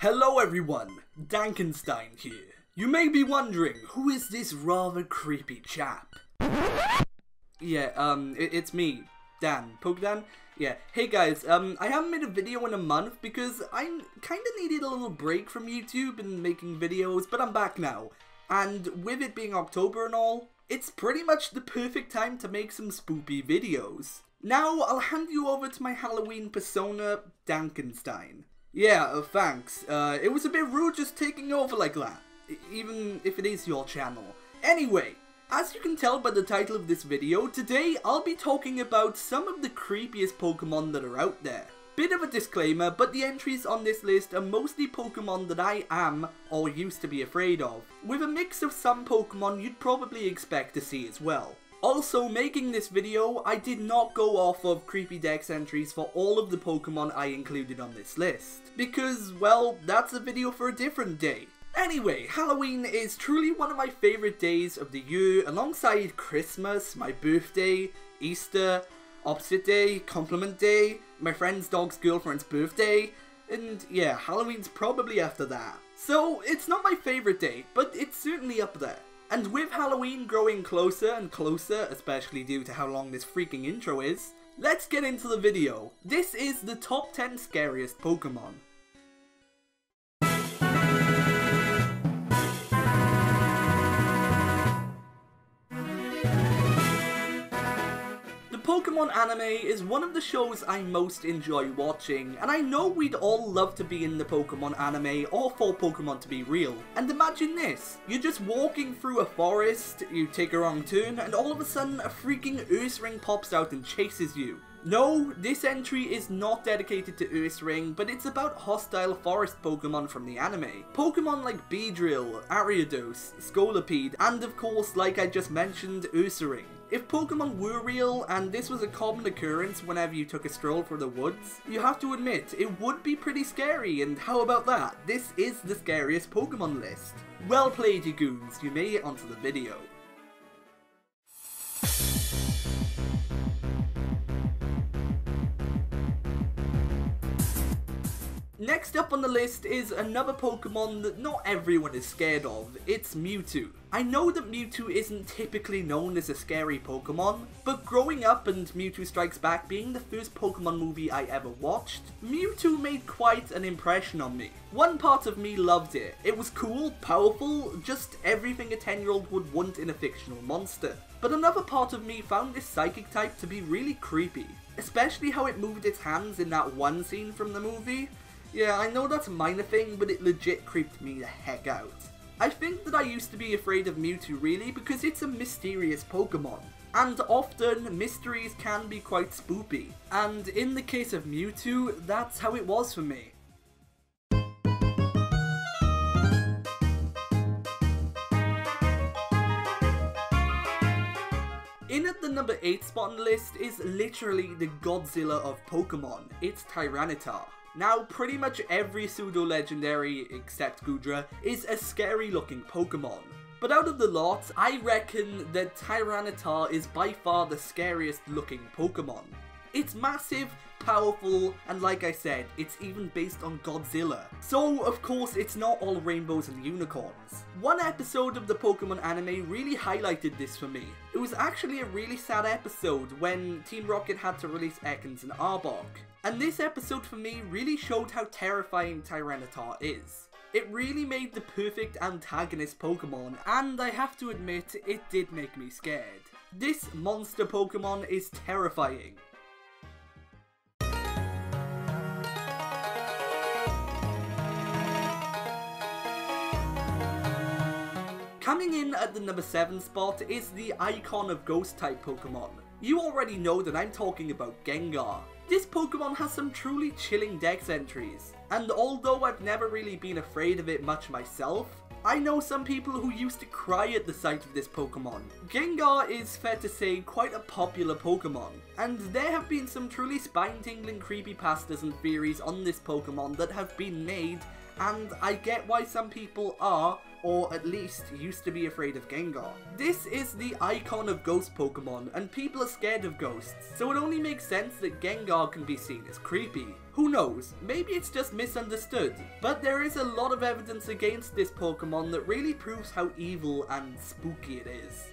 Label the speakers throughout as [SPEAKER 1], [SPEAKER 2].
[SPEAKER 1] Hello everyone, Dankenstein here. You may be wondering, who is this rather creepy chap? Yeah, it's me, Dan. PokéDan? Yeah, hey guys, I haven't made a video in a month because I kinda needed a little break from YouTube and making videos, but I'm back now. And with it being October and all, it's pretty much the perfect time to make some spoopy videos. Now, I'll hand you over to my Halloween persona, Dankenstein. Yeah, thanks. It was a bit rude just taking over like that, even if it is your channel. Anyway, as you can tell by the title of this video, today I'll be talking about some of the creepiest Pokemon that are out there. Bit of a disclaimer, but the entries on this list are mostly Pokemon that I am, or used to be afraid of, with a mix of some Pokemon you'd probably expect to see as well. Also, making this video, I did not go off of creepy dex entries for all of the Pokemon I included on this list, because, well, that's a video for a different day. Anyway, Halloween is truly one of my favourite days of the year, alongside Christmas, my birthday, Easter, opposite day, compliment day, my friend's dog's girlfriend's birthday, and yeah, Halloween's probably after that. So, it's not my favourite day, but it's certainly up there. And with Halloween growing closer and closer, especially due to how long this freaking intro is, let's get into the video. This is the top 10 scariest Pokemon. Pokemon anime is one of the shows I most enjoy watching, and I know we'd all love to be in the Pokemon anime or for Pokemon to be real. And imagine this, you're just walking through a forest, you take a wrong turn, and all of a sudden a freaking Ursaring pops out and chases you. No, this entry is not dedicated to Ursaring, but it's about hostile forest Pokemon from the anime. Pokemon like Beedrill, Ariados, Scolipede, and of course, like I just mentioned, Ursaring. If Pokemon were real, and this was a common occurrence whenever you took a stroll through the woods, you have to admit, it would be pretty scary, and how about that? This is the scariest Pokemon list. Well played, you goons, you made it onto the video. Next up on the list is another Pokemon that not everyone is scared of, it's Mewtwo. I know that Mewtwo isn't typically known as a scary Pokemon, but growing up and Mewtwo Strikes Back being the first Pokemon movie I ever watched, Mewtwo made quite an impression on me. One part of me loved it. It was cool, powerful, just everything a 10-year-old would want in a fictional monster. But another part of me found this psychic type to be really creepy, especially how it moved its hands in that one scene from the movie. Yeah, I know that's a minor thing, but it legit creeped me the heck out. I think that I used to be afraid of Mewtwo really because it's a mysterious Pokemon. And often, mysteries can be quite spoopy. And in the case of Mewtwo, that's how it was for me. In at the number 8 spot on the list is literally the Godzilla of Pokemon. It's Tyranitar. Now, pretty much every pseudo-legendary, except Goodra, is a scary looking Pokemon. But out of the lot, I reckon that Tyranitar is by far the scariest looking Pokemon. It's massive, powerful, and like I said, it's even based on Godzilla. So, of course, it's not all rainbows and unicorns. One episode of the Pokemon anime really highlighted this for me. It was actually a really sad episode when Team Rocket had to release Ekans and Arbok. And this episode for me really showed how terrifying Tyranitar is. It really made the perfect antagonist Pokemon, and I have to admit, it did make me scared. This monster Pokemon is terrifying. Coming in at the number 7 spot is the icon of Ghost-type Pokemon. You already know that I'm talking about Gengar. This Pokemon has some truly chilling dex entries, and although I've never really been afraid of it much myself, I know some people who used to cry at the sight of this Pokemon. Gengar is, fair to say, quite a popular Pokemon, and there have been some truly spine-tingling creepypastas and theories on this Pokemon that have been made, and I get why some people are, or at least used to be afraid of Gengar. This is the icon of ghost Pokemon, and people are scared of ghosts, so it only makes sense that Gengar can be seen as creepy. Who knows, maybe it's just misunderstood, but there is a lot of evidence against this Pokemon that really proves how evil and spooky it is.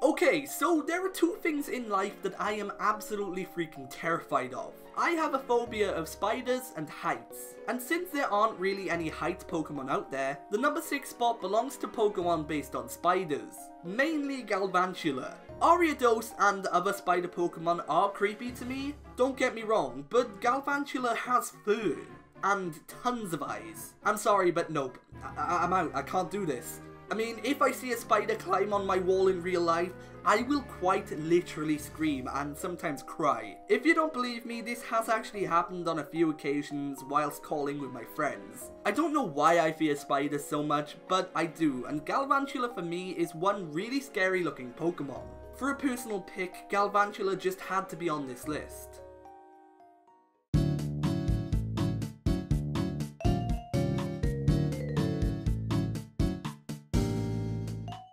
[SPEAKER 1] Okay, so there are two things in life that I am absolutely freaking terrified of. I have a phobia of spiders and heights, and since there aren't really any heights Pokemon out there, the number 6 spot belongs to Pokemon based on spiders, mainly Galvantula. Ariados and other spider Pokemon are creepy to me, don't get me wrong, but Galvantula has fur and tons of eyes. I'm sorry, but nope, I'm out, I can't do this. I mean, if I see a spider climb on my wall in real life, I will quite literally scream and sometimes cry. If you don't believe me, this has actually happened on a few occasions whilst calling with my friends. I don't know why I fear spiders so much, but I do, and Galvantula for me is one really scary looking Pokemon. For a personal pick, Galvantula just had to be on this list.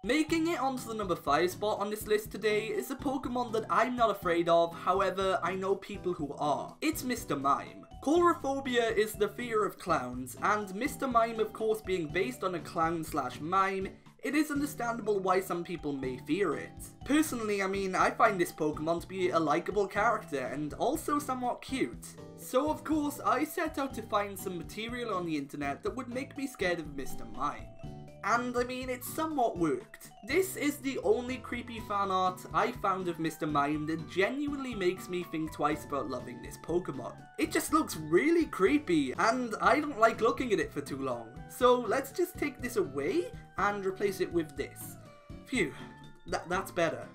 [SPEAKER 1] Making it onto the number 5 spot on this list today is a Pokemon that I'm not afraid of, however I know people who are. It's Mr. Mime. Coulrophobia is the fear of clowns, and Mr. Mime of course being based on a clown slash mime, it is understandable why some people may fear it. Personally, I mean, I find this Pokemon to be a likeable character and also somewhat cute. So of course I set out to find some material on the internet that would make me scared of Mr. Mime. And I mean, it somewhat worked. This is the only creepy fan art I found of Mr. Mime that genuinely makes me think twice about loving this Pokemon. It just looks really creepy, and I don't like looking at it for too long. So let's just take this away and replace it with this. Phew, that's better.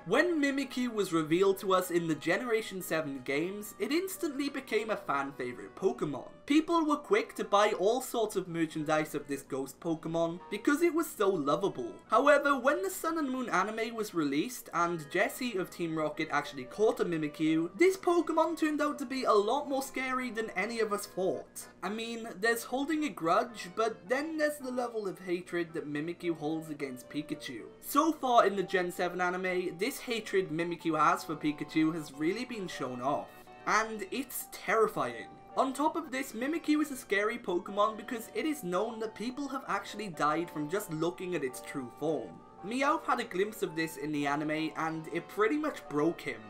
[SPEAKER 1] When Mimikyu was revealed to us in the Generation 7 games, it instantly became a fan favourite Pokemon. People were quick to buy all sorts of merchandise of this ghost Pokemon because it was so lovable. However, when the Sun and Moon anime was released and Jessie of Team Rocket actually caught a Mimikyu, this Pokemon turned out to be a lot more scary than any of us thought. I mean, there's holding a grudge, but then there's the level of hatred that Mimikyu holds against Pikachu. So far in the Gen 7 anime, this hatred Mimikyu has for Pikachu has really been shown off, and it's terrifying. On top of this, Mimikyu is a scary Pokemon because it is known that people have actually died from just looking at its true form. Meowth had a glimpse of this in the anime and it pretty much broke him.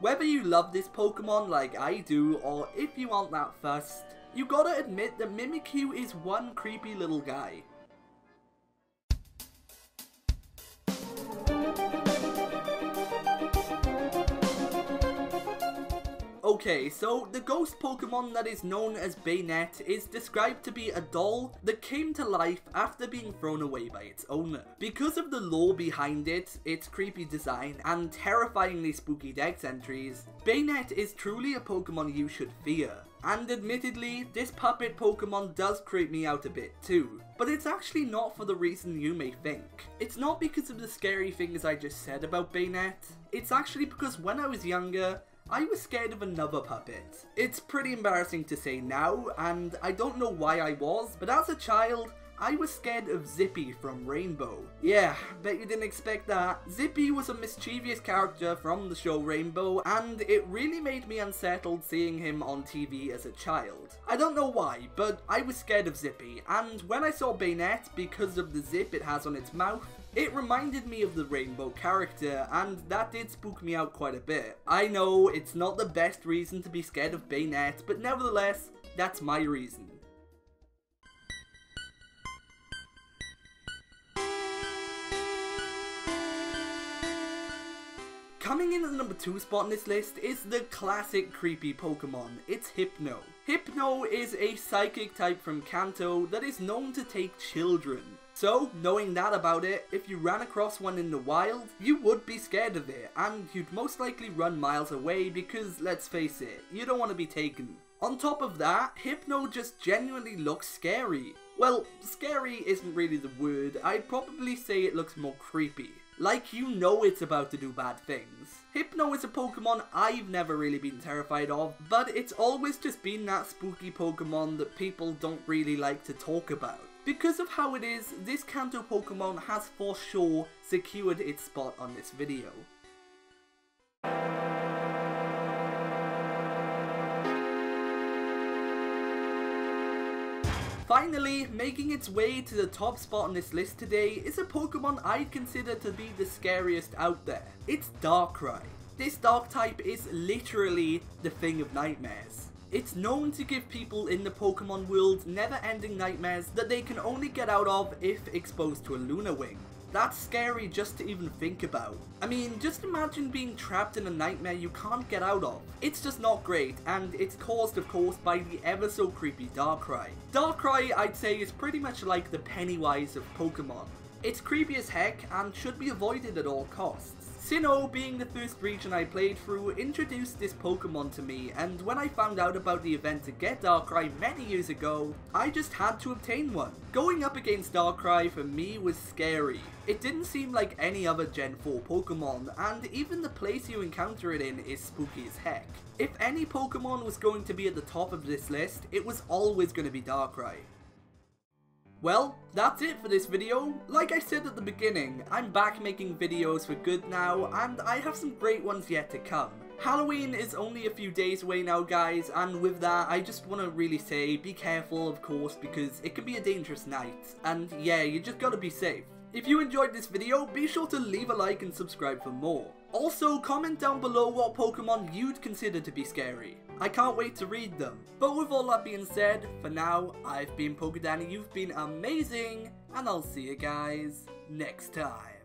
[SPEAKER 1] Whether you love this Pokemon like I do, or if you aren't that fussed, you gotta admit that Mimikyu is one creepy little guy. Okay, so the ghost Pokemon that is known as Baynet is described to be a doll that came to life after being thrown away by its owner. Because of the lore behind it, its creepy design, and terrifyingly spooky dex entries, Baynet is truly a Pokemon you should fear. And admittedly, this puppet Pokemon does creep me out a bit too. But it's actually not for the reason you may think. It's not because of the scary things I just said about Baynet. It's actually because when I was younger, I was scared of another puppet. It's pretty embarrassing to say now, and I don't know why I was, but as a child, I was scared of Zippy from Rainbow. Yeah, bet you didn't expect that. Zippy was a mischievous character from the show Rainbow, and it really made me unsettled seeing him on TV as a child. I don't know why, but I was scared of Zippy, and when I saw Baynet, because of the zip it has on its mouth, it reminded me of the Rainbow character, and that did spook me out quite a bit. I know, it's not the best reason to be scared of Baynet, but nevertheless, that's my reason. Coming in at the number 2 spot on this list is the classic creepy Pokemon. It's Hypno. Hypno is a psychic type from Kanto that is known to take children. So, knowing that about it, if you ran across one in the wild, you would be scared of it, and you'd most likely run miles away because, let's face it, you don't want to be taken. On top of that, Hypno just genuinely looks scary. Well, scary isn't really the word, I'd probably say it looks more creepy. Like you know it's about to do bad things. Hypno is a Pokemon I've never really been terrified of, but it's always just been that spooky Pokemon that people don't really like to talk about. Because of how it is, this Kanto Pokemon has for sure secured its spot on this video. Finally, making its way to the top spot on this list today is a Pokemon I'd consider to be the scariest out there. It's Darkrai. This dark type is literally the thing of nightmares. It's known to give people in the Pokemon world never-ending nightmares that they can only get out of if exposed to a Lunar Wing. That's scary just to even think about. I mean, just imagine being trapped in a nightmare you can't get out of. It's just not great, and it's caused of course by the ever so creepy Darkrai. Darkrai, I'd say, is pretty much like the Pennywise of Pokemon. It's creepy as heck and should be avoided at all costs. Sinnoh, being the first region I played through, introduced this Pokemon to me, and when I found out about the event to get Darkrai many years ago, I just had to obtain one. Going up against Darkrai for me was scary. It didn't seem like any other Gen 4 Pokemon, and even the place you encounter it in is spooky as heck. If any Pokemon was going to be at the top of this list, it was always going to be Darkrai. Well, that's it for this video. Like I said at the beginning, I'm back making videos for good now, and I have some great ones yet to come. Halloween is only a few days away now guys, and with that I just want to really say be careful of course, because it can be a dangerous night, and yeah, you just gotta be safe. If you enjoyed this video, be sure to leave a like and subscribe for more. Also, comment down below what Pokemon you'd consider to be scary. I can't wait to read them. But with all that being said, for now, I've been PokéDan, you've been amazing, and I'll see you guys next time.